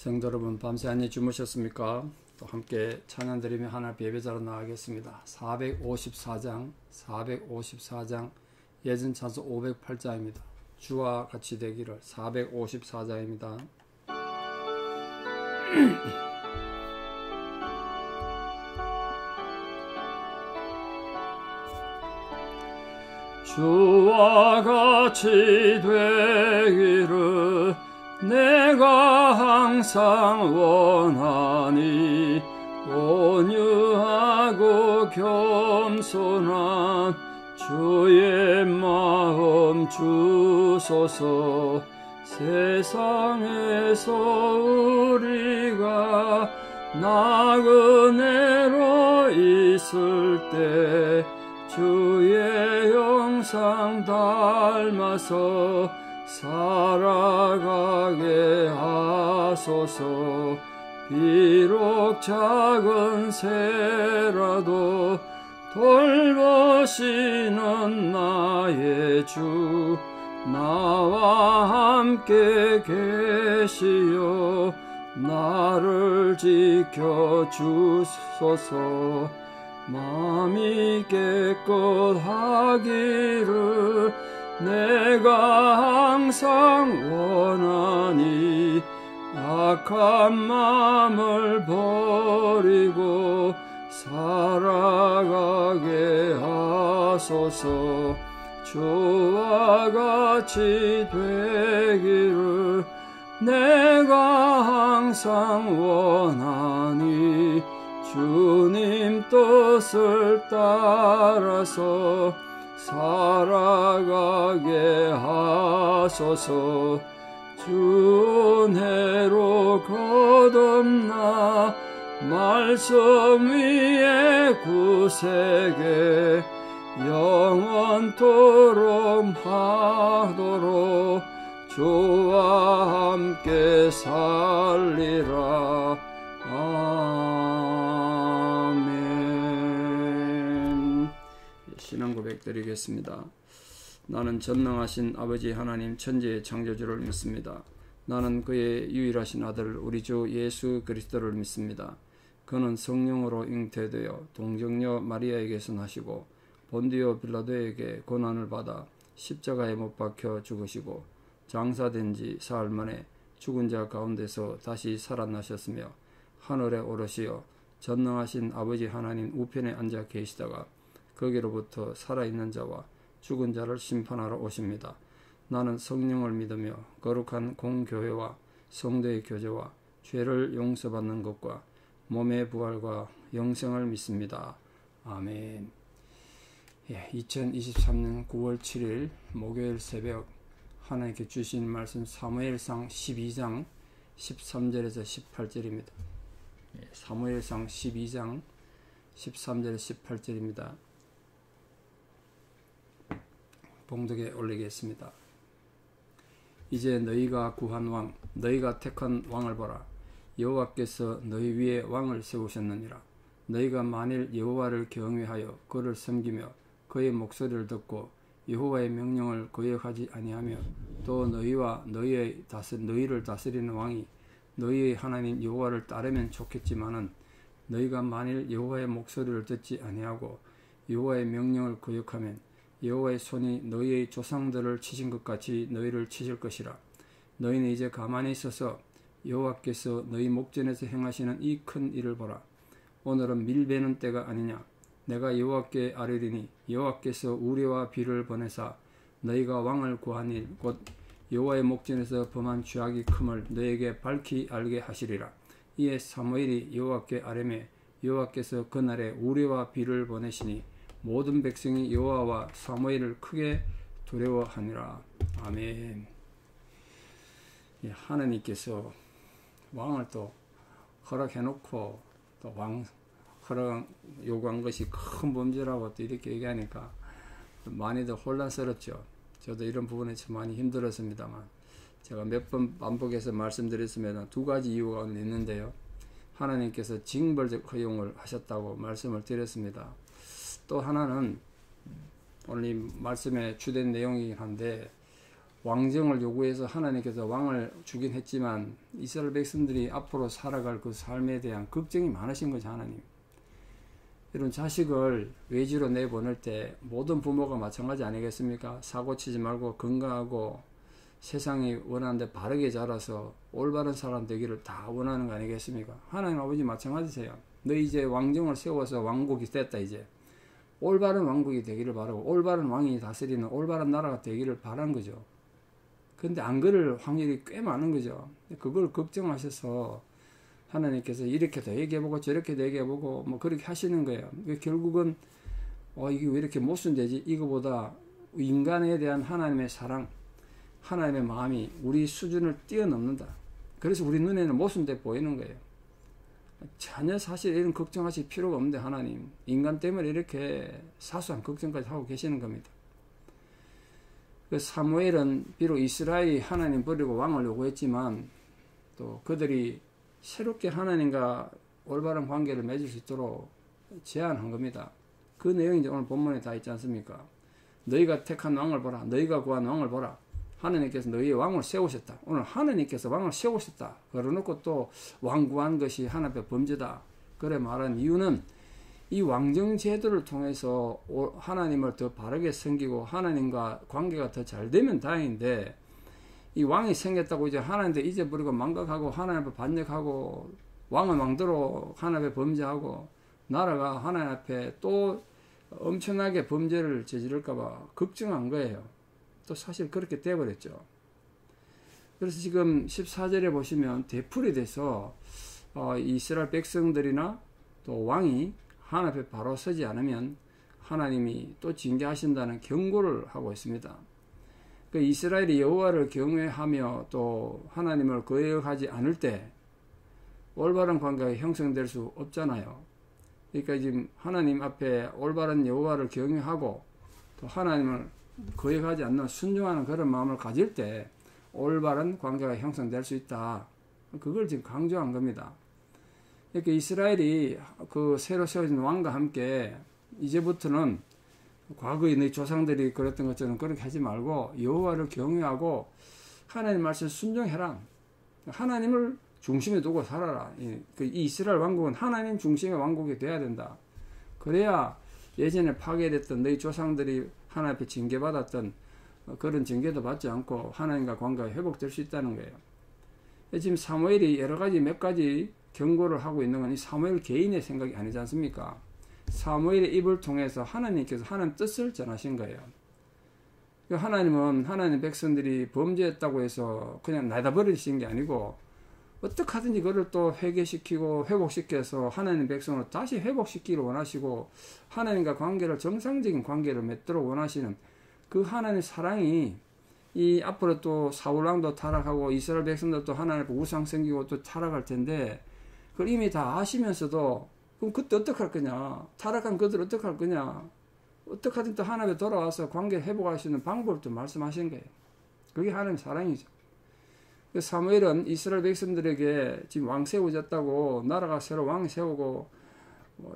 성도 여러분, 밤새 안녕히 주무셨습니까? 또 함께 찬양 드리며 하나님 예배자로 나가겠습니다. 454장 예전 찬송 508장입니다. 주와 같이 되기를. 454장입니다. 주와 같이 되기를 내가 항상 원하니, 온유하고 겸손한 주의 마음 주소서. 세상에서 우리가 나그네로 있을 때 주의 형상 닮아서 살아가게 하소서. 비록 작은 새라도 돌보시는 나의 주, 나와 함께 계시어 나를 지켜주소서. 마음이 깨끗하기를 내가 항상 원하니, 악한 마음을 버리고 살아가게 하소서. 주와 같이 되기를 내가 항상 원하니, 주님 뜻을 따라서 살아가게 하소서. 주 은혜로 거듭나 말씀 위에 굳세게 영원토록 하도록 주와 함께 살리라. 아멘. 신앙 고백 드리겠습니다. 나는 전능하신 아버지 하나님 천지의 창조주를 믿습니다. 나는 그의 유일하신 아들 우리 주 예수 그리스도를 믿습니다. 그는 성령으로 잉태되어 동정녀 마리아에게서 나시고 본디오 빌라도에게 고난을 받아 십자가에 못 박혀 죽으시고 장사된 지 사흘 만에 죽은 자 가운데서 다시 살아나셨으며 하늘에 오르시어 전능하신 아버지 하나님 우편에 앉아 계시다가 거기로부터 살아있는 자와 죽은 자를 심판하러 오십니다. 나는 성령을 믿으며 거룩한 공교회와 성도의 교제와 죄를 용서받는 것과 몸의 부활과 영생을 믿습니다. 아멘. 2023년 9월 7일 목요일 새벽 하나님께 주신 말씀 사무엘상 12장 13절에서 18절입니다. 사무엘상 12장 13절에서 18절입니다. 봉독에 올리겠습니다. 이제 너희가 구한 왕, 너희가 택한 왕을 보라. 여호와께서 너희 위에 왕을 세우셨느니라. 너희가 만일 여호와를 경외하여 그를 섬기며 그의 목소리를 듣고 여호와의 명령을 거역하지 아니하며 또 너희와 너희를 다스리는 왕이 너희의 하나님 여호와를 따르면 좋겠지만은, 너희가 만일 여호와의 목소리를 듣지 아니하고 여호와의 명령을 거역하면 여호와의 손이 너희의 조상들을 치신 것 같이 너희를 치실 것이라. 너희는 이제 가만히 있어서 여호와께서 너희 목전에서 행하시는 이 큰 일을 보라. 오늘은 밀베는 때가 아니냐. 내가 여호와께 아뢰리니 여호와께서 우레와 비를 보내사 너희가 왕을 구한 일 곧 여호와의 목전에서 범한 죄악이 큼을 너희에게 밝히 알게 하시리라. 이에 사무엘이 여호와께 아뢰매 여호와께서 그날에 우레와 비를 보내시니 모든 백성이 여호와와 사무엘을 크게 두려워하니라. 아멘. 하나님께서 왕을 또 허락해놓고 또 왕 허락 요구한 것이 큰 범죄라고 또 이렇게 얘기하니까 많이들 혼란스럽죠. 저도 이런 부분에 참 많이 힘들었습니다만, 제가 몇 번 반복해서 말씀드렸으면 두 가지 이유가 있는데요. 하나님께서 징벌적 허용을 하셨다고 말씀을 드렸습니다. 또 하나는 오늘 이 말씀의 주된 내용이긴 한데, 왕정을 요구해서 하나님께서 왕을 주긴 했지만 이스라엘 백성들이 앞으로 살아갈 그 삶에 대한 걱정이 많으신 거죠. 하나님. 이런 자식을 외지로 내보낼 때 모든 부모가 마찬가지 아니겠습니까? 사고치지 말고 건강하고 세상이 원하는데 바르게 자라서 올바른 사람 되기를 다 원하는 거 아니겠습니까? 하나님 아버지 마찬가지세요. 너 이제 왕정을 세워서 왕국이 됐다. 이제 올바른 왕국이 되기를 바라고 올바른 왕이 다스리는 올바른 나라가 되기를 바란 거죠. 근데 안 그럴 확률이 꽤 많은 거죠. 그걸 걱정하셔서 하나님께서 이렇게도 얘기해보고 저렇게도 얘기해보고 뭐 그렇게 하시는 거예요. 결국은 이게 왜 이렇게 모순되지? 이거보다 인간에 대한 하나님의 사랑, 하나님의 마음이 우리 수준을 뛰어넘는다. 그래서 우리 눈에는 모순돼 보이는 거예요. 전혀 사실 이런 걱정하실 필요가 없는데 하나님 인간 때문에 이렇게 사소한 걱정까지 하고 계시는 겁니다. 사무엘은 비록 이스라엘이 하나님 버리고 왕을 요구했지만 또 그들이 새롭게 하나님과 올바른 관계를 맺을 수 있도록 제안한 겁니다. 그 내용이 이제 오늘 본문에 다 있지 않습니까? 너희가 택한 왕을 보라. 너희가 구한 왕을 보라. 하나님께서 너희의 왕을 세우셨다. 오늘 하나님께서 왕을 세우셨다. 그러놓고 또 왕 구한 것이 하나님 앞에 범죄다. 그래 말한 이유는 이 왕정 제도를 통해서 하나님을 더 바르게 섬기고 하나님과 관계가 더 잘 되면 다행인데 이 왕이 생겼다고 이제 하나님도 잊어버리고 망각하고 하나님 앞에 반역하고 왕은 왕대로 하나님 앞에 범죄하고 나라가 하나님 앞에 또 엄청나게 범죄를 저지를까봐 걱정한 거예요. 또 사실 그렇게 돼버렸죠. 그래서 지금 14절에 보시면 되풀이 돼서 이스라엘 백성들이나 또 왕이 하나님 앞에 바로 서지 않으면 하나님이 또 징계하신다는 경고를 하고 있습니다. 그 이스라엘이 여호와를 경외하며 또 하나님을 거역하지 않을 때 올바른 관계가 형성될 수 없잖아요. 그러니까 지금 하나님 앞에 올바른 여호와를 경외하고 또 하나님을 거역하지 않는 순종하는 그런 마음을 가질 때 올바른 관계가 형성될 수 있다. 그걸 지금 강조한 겁니다. 이렇게 이스라엘이 그 새로 세워진 왕과 함께 이제부터는 과거의 너희 조상들이 그랬던 것처럼 그렇게 하지 말고 여호와를 경외하고 하나님 말씀 순종해라. 하나님을 중심에 두고 살아라. 이 이스라엘 왕국은 하나님 중심의 왕국이 돼야 된다. 그래야 예전에 파괴됐던 너희 조상들이 하나님 앞에 징계받았던 그런 징계도 받지 않고 하나님과 관계가 회복될 수 있다는 거예요. 지금 사무엘이 여러 가지 몇 가지 경고를 하고 있는 건 이 사무엘 개인의 생각이 아니지 않습니까? 사무엘의 입을 통해서 하나님께서 하나님 뜻을 전하신 거예요. 하나님은 하나님 백성들이 범죄했다고 해서 그냥 놔둬버리신 게 아니고 어떻게 하든지 그걸 또 회개시키고 회복시켜서 하나님 백성을 다시 회복시키기를 원하시고 하나님과 관계를 정상적인 관계를 맺도록 원하시는 그 하나님의 사랑이 이 앞으로 또 사울왕도 타락하고 이스라엘 백성들도 하나님 우상 생기고 또 타락할 텐데 그걸 이미 다 아시면서도 그럼 그때 어떡할 거냐? 타락한 그들 어떡할 거냐? 어떻게 하든 또 하나님에 돌아와서 관계 회복할 수 있는 방법을 또 말씀하신 거예요. 그게 하나님의 사랑이죠. 사무엘은 이스라엘 백성들에게 지금 왕 세워졌다고 나라가 새로 왕 세우고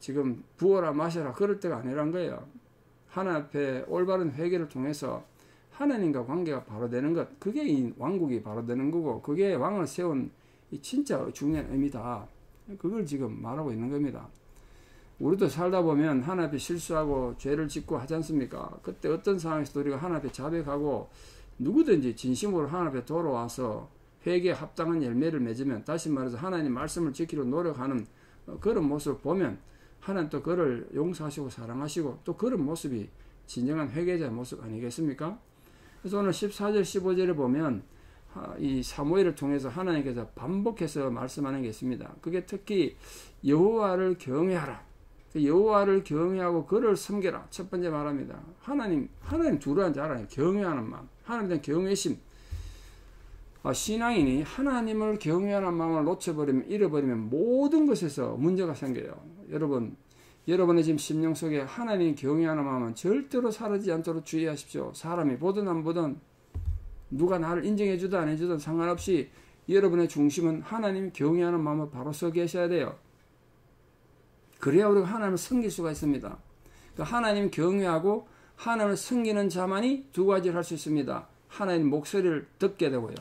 지금 부어라 마셔라 그럴 때가 아니란 거예요. 하나님 앞에 올바른 회개를 통해서 하나님과 관계가 바로 되는 것, 그게 이 왕국이 바로 되는 거고 그게 왕을 세운 이 진짜 중요한 의미다. 그걸 지금 말하고 있는 겁니다. 우리도 살다 보면 하나님 앞에 실수하고 죄를 짓고 하지 않습니까? 그때 어떤 상황에서도 우리가 하나님 앞에 자백하고 누구든지 진심으로 하나님 앞에 돌아와서 회개에 합당한 열매를 맺으면 다시 말해서 하나님 말씀을 지키려 노력하는 그런 모습을 보면 하나님 또 그를 용서하시고 사랑하시고 또 그런 모습이 진정한 회개자의 모습 아니겠습니까? 그래서 오늘 14절 15절에 보면 이 사무엘을 통해서 하나님께서 반복해서 말씀하는 게 있습니다. 그게 특히 여호와를 경외하라. 여호와를 경외하고 그를 섬겨라. 첫 번째 말합니다. 하나님 두려워하는 줄 알아요. 경외하는 마음. 하나님에 대한 경외심. 신앙인이 하나님을 경외하는 마음을 놓쳐버리면 잃어버리면 모든 것에서 문제가 생겨요. 여러분의 지금 심령 속에 하나님 경외하는 마음은 절대로 사라지지 않도록 주의하십시오. 사람이 보든 안 보든 누가 나를 인정해주든 안 해주든 상관없이 여러분의 중심은 하나님 경외하는 마음을 바로 서 계셔야 돼요. 그래야 우리가 하나님을 섬길 수가 있습니다. 그러니까 하나님 경외하고 하나님을 섬기는 자만이 두 가지를 할 수 있습니다. 하나님 목소리를 듣게 되고요.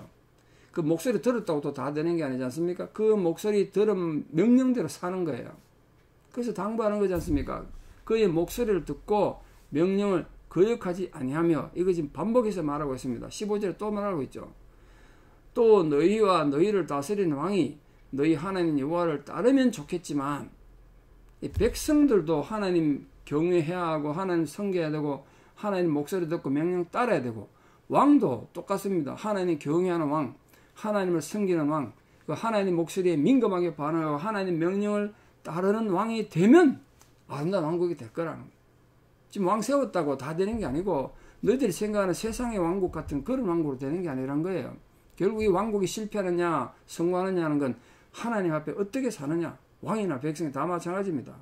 그 목소리 들었다고 또 다 되는 게 아니지 않습니까? 그 목소리 들은 명령대로 사는 거예요. 그래서 당부하는 거지 않습니까? 그의 목소리를 듣고 명령을 거역하지 아니하며, 이거 지금 반복해서 말하고 있습니다. 15절에 또 말하고 있죠. 또 너희와 너희를 다스리는 왕이 너희 하나님 여호와를 따르면 좋겠지만, 이 백성들도 하나님 경외해야 하고 하나님 섬겨야 되고 하나님 목소리 듣고 명령 따라야 되고, 왕도 똑같습니다. 하나님 경외하는 왕, 하나님을 섬기는 왕, 하나님 목소리에 민감하게 반응하고 하나님 명령을 따르는 왕이 되면 아름다운 왕국이 될 거라는 거예요. 지금 왕 세웠다고 다 되는 게 아니고 너희들이 생각하는 세상의 왕국 같은 그런 왕국으로 되는 게 아니란 거예요. 결국 이 왕국이 실패하느냐 성공하느냐는 건 하나님 앞에 어떻게 사느냐, 왕이나 백성이 다 마찬가지입니다.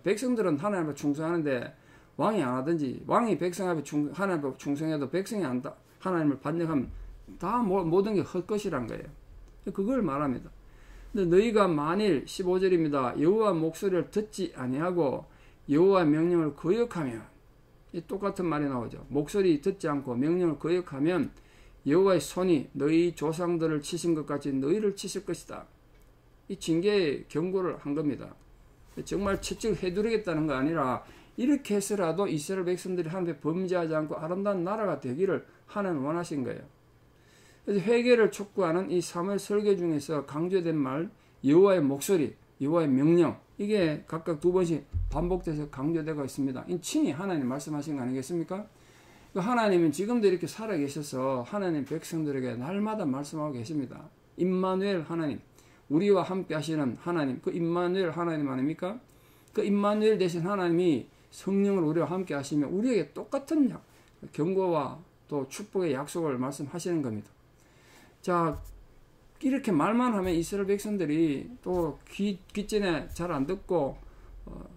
백성들은 하나님 앞에 충성하는데 왕이 안 하든지, 왕이 백성 앞에 하나님 앞에 충성해도 백성이 안 하나님을 반역하면 다 모든 게 헛것이란 거예요. 그걸 말합니다. 근데 너희가 만일 15절입니다. 여호와 목소리를 듣지 아니하고 여호와 명령을 거역하면, 이 똑같은 말이 나오죠. 목소리 듣지 않고 명령을 거역하면 여호와의 손이 너희 조상들을 치신 것 같이 너희를 치실 것이다. 이 징계의 경고를 한 겁니다. 정말 채찍을 해두르겠다는 거 아니라 이렇게 해서라도 이스라엘 백성들이 하나님께 범죄하지 않고 아름다운 나라가 되기를 하나님 원하신 거예요. 그래서 회개를 촉구하는 이 사무엘 설교 중에서 강조된 말, 여호와의 목소리, 여호와의 명령, 이게 각각 두 번씩 반복돼서 강조되고 있습니다. 이 친히 하나님 말씀하신 거 아니겠습니까? 하나님은 지금도 이렇게 살아계셔서 하나님 백성들에게 날마다 말씀하고 계십니다. 임마누엘 하나님, 우리와 함께 하시는 하나님, 그 임마누엘 하나님 아닙니까? 그 임마누엘 되신 하나님이 성령을 우리와 함께 하시면 우리에게 똑같은 경고와 또 축복의 약속을 말씀하시는 겁니다. 자, 이렇게 말만 하면 이스라엘 백성들이 또 귀전에 잘 안 듣고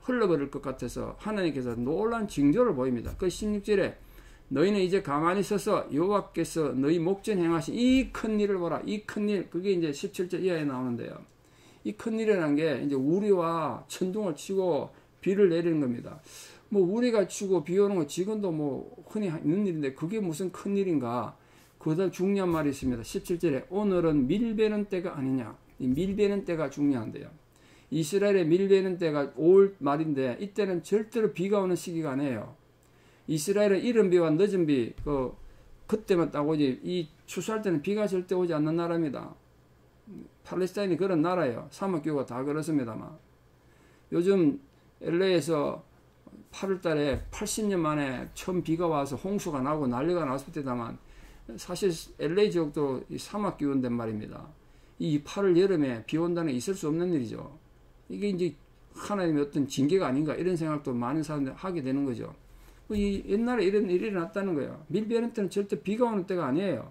흘러버릴 것 같아서 하나님께서 놀라운 징조를 보입니다. 그 16절에 너희는 이제 가만히 서서 여호와께서 너희 목전 행하신 이 큰 일을 보라. 이 큰 일, 그게 이제 17절 이하에 나오는데요. 이 큰 일이라는 게 이제 우리와 천둥을 치고 비를 내리는 겁니다. 뭐 우리가 치고 비 오는 거 지금도 뭐 흔히 있는 일인데 그게 무슨 큰 일인가? 그보다 중요한 말이 있습니다. 17절에 오늘은 밀베는 때가 아니냐. 이 밀베는 때가 중요한데요. 이스라엘의 밀베는 때가 올 말인데 이때는 절대로 비가 오는 시기가 아니에요. 이스라엘은 이른 비와 늦은 비, 그때만 딱 오지, 이 추수할 때는 비가 절대 오지 않는 나라입니다. 팔레스타인이 그런 나라예요. 사막교가 다 그렇습니다만. 요즘 LA에서 8월 달에 80년 만에 처음 비가 와서 홍수가 나고 난리가 났을 때다만 사실 LA 지역도 사막 기온된 말입니다. 이 8월 여름에 비 온다는 게 있을 수 없는 일이죠. 이게 이제 하나님의 어떤 징계가 아닌가 이런 생각도 많은 사람들이 하게 되는 거죠. 이 옛날에 이런 일이 일어났다는 거예요. 밀베는 때는 절대 비가 오는 때가 아니에요.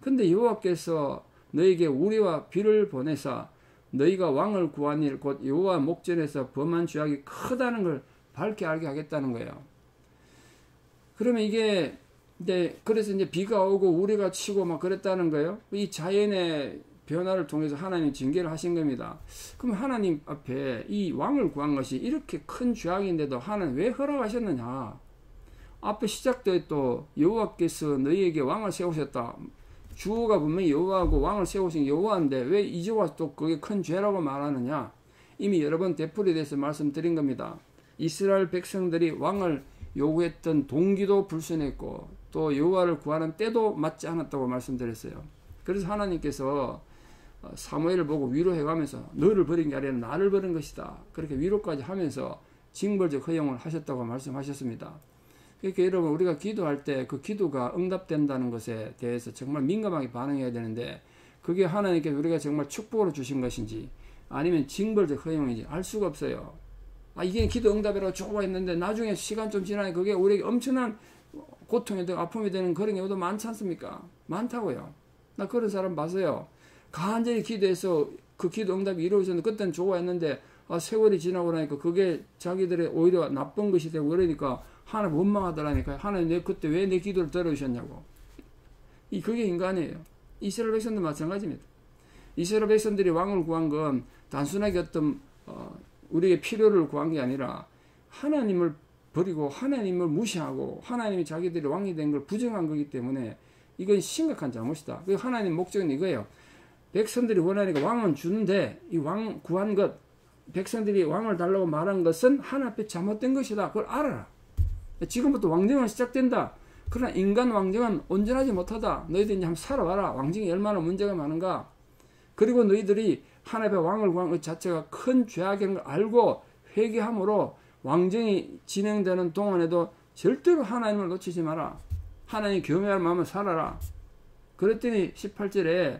근데 여호와께서 너에게 우리와 비를 보내사 너희가 왕을 구한 일 곧 여호와 목전에서 범한 죄악이 크다는 걸 밝게 알게 하겠다는 거예요. 그러면 이게 그래서 이제 비가 오고 우리가 치고 막 그랬다는 거예요. 이 자연의 변화를 통해서 하나님 징계를 하신 겁니다. 그럼 하나님 앞에 이 왕을 구한 것이 이렇게 큰 죄악인데도 하나님 왜 허락하셨느냐? 앞에 시작돼 또 여호와께서 너희에게 왕을 세우셨다. 주가 분명히 여호와하고 왕을 세우신 여호와인데 왜 이제 와서 또 그게 큰 죄라고 말하느냐? 이미 여러 번 되풀이에 대해서 말씀드린 겁니다. 이스라엘 백성들이 왕을 요구했던 동기도 불순했고 또 여호와를 구하는 때도 맞지 않았다고 말씀드렸어요. 그래서 하나님께서 사무엘을 보고 위로해가면서 너를 버린 게 아니라 나를 버린 것이다. 그렇게 위로까지 하면서 징벌적 허용을 하셨다고 말씀하셨습니다. 그러니까 여러분 우리가 기도할 때 그 기도가 응답된다는 것에 대해서 정말 민감하게 반응해야 되는데 그게 하나님께서 우리가 정말 축복으로 주신 것인지 아니면 징벌적 허용인지 알 수가 없어요. 이게 기도 응답이라고 좋아했는데 나중에 시간 좀 지나니 그게 우리에게 엄청난 고통이 되고 아픔이 되는 그런 경우도 많지 않습니까? 많다고요. 나 그런 사람 봤어요. 간절히 기도해서 그 기도 응답이 이루어졌는데 그때는 좋아했는데 세월이 지나고 나니까 그게 자기들의 오히려 나쁜 것이 되고 그러니까 하나님 원망하더라니까요. 하나님 그때 왜 내 기도를 들어주셨냐고. 그게 인간이에요. 이스라엘 백성도 마찬가지입니다. 이스라엘 백성들이 왕을 구한 건 단순하게 어떤 우리의 필요를 구한 게 아니라 하나님을 버리고 하나님을 무시하고 하나님이 자기들이 왕이 된 걸 부정한 거기 때문에 이건 심각한 잘못이다. 그 하나님 목적은 이거예요. 백성들이 원하니까 왕은 주는데 이 왕 구한 것, 백성들이 왕을 달라고 말한 것은 하나님 앞에 잘못된 것이다. 그걸 알아라. 지금부터 왕정은 시작된다. 그러나 인간 왕정은 온전하지 못하다. 너희들이 이제 한번 살아봐라. 왕정이 얼마나 문제가 많은가. 그리고 너희들이 하나님의 왕을 구한 것 자체가 큰 죄악인 걸 알고 회개함으로 왕정이 진행되는 동안에도 절대로 하나님을 놓치지 마라. 하나님 경외할 마음을 살아라. 그랬더니 18절에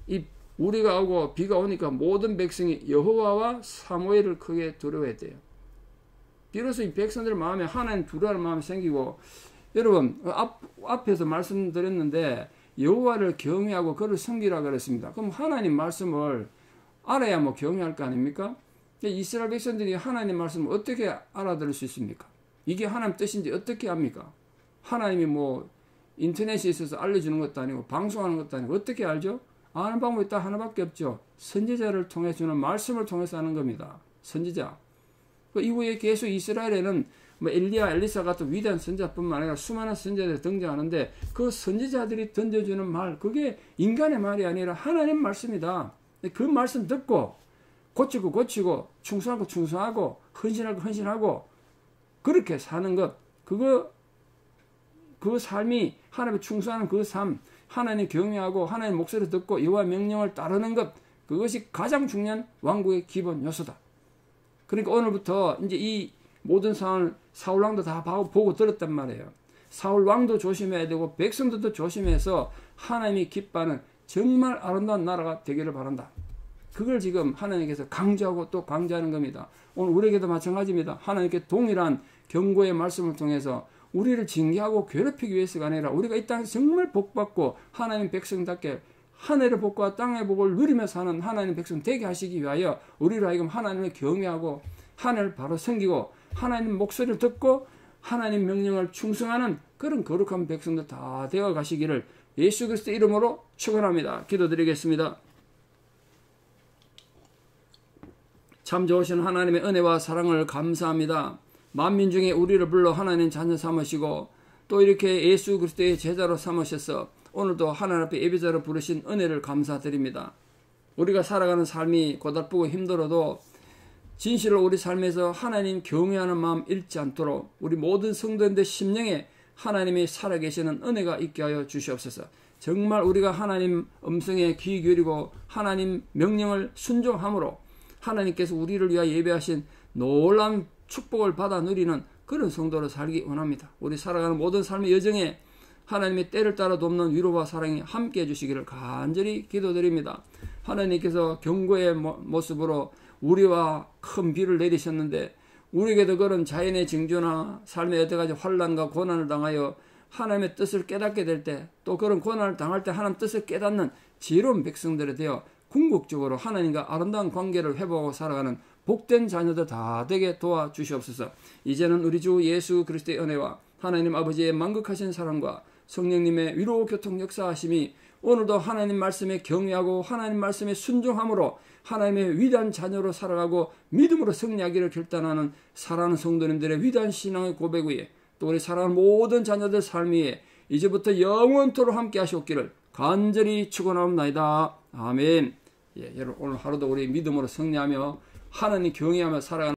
이 우리가 오고 비가 오니까 모든 백성이 여호와와 사무엘을 크게 두려워했대요. 비로소 이 백성들 마음에 하나님 두려워하는 마음이 생기고, 여러분 앞에서 말씀드렸는데 여호와를 경외하고 그를 섬기라 그랬습니다. 그럼 하나님 말씀을 알아야 뭐 경외할 거 아닙니까? 이스라엘 백성들이 하나님 말씀을 어떻게 알아들을 수 있습니까? 이게 하나님 뜻인지 어떻게 압니까? 하나님이 뭐 인터넷에 있어서 알려주는 것도 아니고 방송하는 것도 아니고 어떻게 알죠? 아는 방법이 딱 하나밖에 없죠. 선지자를 통해 주는 말씀을 통해서 하는 겁니다. 선지자. 그 이후에 계속 이스라엘에는 뭐 엘리야, 엘리사 같은 위대한 선지자뿐만 아니라 수많은 선지자들이 등장하는데 그 선지자들이 던져주는 말, 그게 인간의 말이 아니라 하나님 말씀이다. 그 말씀 듣고 고치고 충성하고 충성하고 헌신하고 그렇게 사는 것, 그 삶이 하나님의 충성하는 그 삶, 하나님 경외하고 하나님 목소리 듣고 여호와 명령을 따르는 것, 그것이 가장 중요한 왕국의 기본 요소다. 그러니까 오늘부터 이제 이 모든 상황을 사울 왕도 다 보고 들었단 말이에요. 사울 왕도 조심해야 되고 백성들도 조심해서 하나님이 기뻐하는 정말 아름다운 나라가 되기를 바란다. 그걸 지금 하나님께서 강조하고 또 강조하는 겁니다. 오늘 우리에게도 마찬가지입니다. 하나님께 동일한 경고의 말씀을 통해서 우리를 징계하고 괴롭히기 위해서가 아니라 우리가 이 땅에서 정말 복받고 하나님 백성답게 하늘의 복과 땅의 복을 누리며 사는 하나님 백성 되게 하시기 위하여 우리로 하여금 하나님을 경외하고 하늘을 바로 섬기고 하나님 목소리를 듣고 하나님 명령을 충성하는 그런 거룩한 백성들 다 되어 가시기를 예수 그리스도 이름으로 축원합니다. 기도드리겠습니다. 참 좋으신 하나님의 은혜와 사랑을 감사합니다. 만민 중에 우리를 불러 하나님 자녀 삼으시고 또 이렇게 예수 그리스도의 제자로 삼으셔서 오늘도 하나님 앞에 예배자로 부르신 은혜를 감사드립니다. 우리가 살아가는 삶이 고달프고 힘들어도 진실로 우리 삶에서 하나님 경외하는 마음 잃지 않도록 우리 모든 성도님들 심령에 하나님이 살아계시는 은혜가 있게 하여 주시옵소서. 정말 우리가 하나님 음성에 귀 기울이고 하나님 명령을 순종함으로 하나님께서 우리를 위하여 예배하신 놀라운 축복을 받아 누리는 그런 성도로 살기 원합니다. 우리 살아가는 모든 삶의 여정에 하나님의 때를 따라 돕는 위로와 사랑이 함께 해주시기를 간절히 기도드립니다. 하나님께서 경고의 모습으로 우리와 큰 비를 내리셨는데 우리에게도 그런 자연의 징조나 삶의 여러 가지 환난과 고난을 당하여 하나님의 뜻을 깨닫게 될 때 또 그런 고난을 당할 때 하나님 뜻을 깨닫는 지혜로운 백성들이 되어 궁극적으로 하나님과 아름다운 관계를 회복하고 살아가는 복된 자녀들 다 되게 도와주시옵소서. 이제는 우리 주 예수 그리스도의 은혜와 하나님 아버지의 만극하신 사랑과 성령님의 위로 교통 역사하심이 오늘도 하나님 말씀에 경외하고 하나님 말씀에 순종함으로 하나님의 위대한 자녀로 살아가고 믿음으로 승리하기를 결단하는 사랑하는 성도님들의 위대한 신앙의 고백 위에 또 우리 사랑하는 모든 자녀들 삶 위에 이제부터 영원토록 함께 하시옵기를 간절히 축원하옵나이다. 아멘. 여러분 오늘 하루도 우리 믿음으로 승리하며 하나님 경외하며 살아가는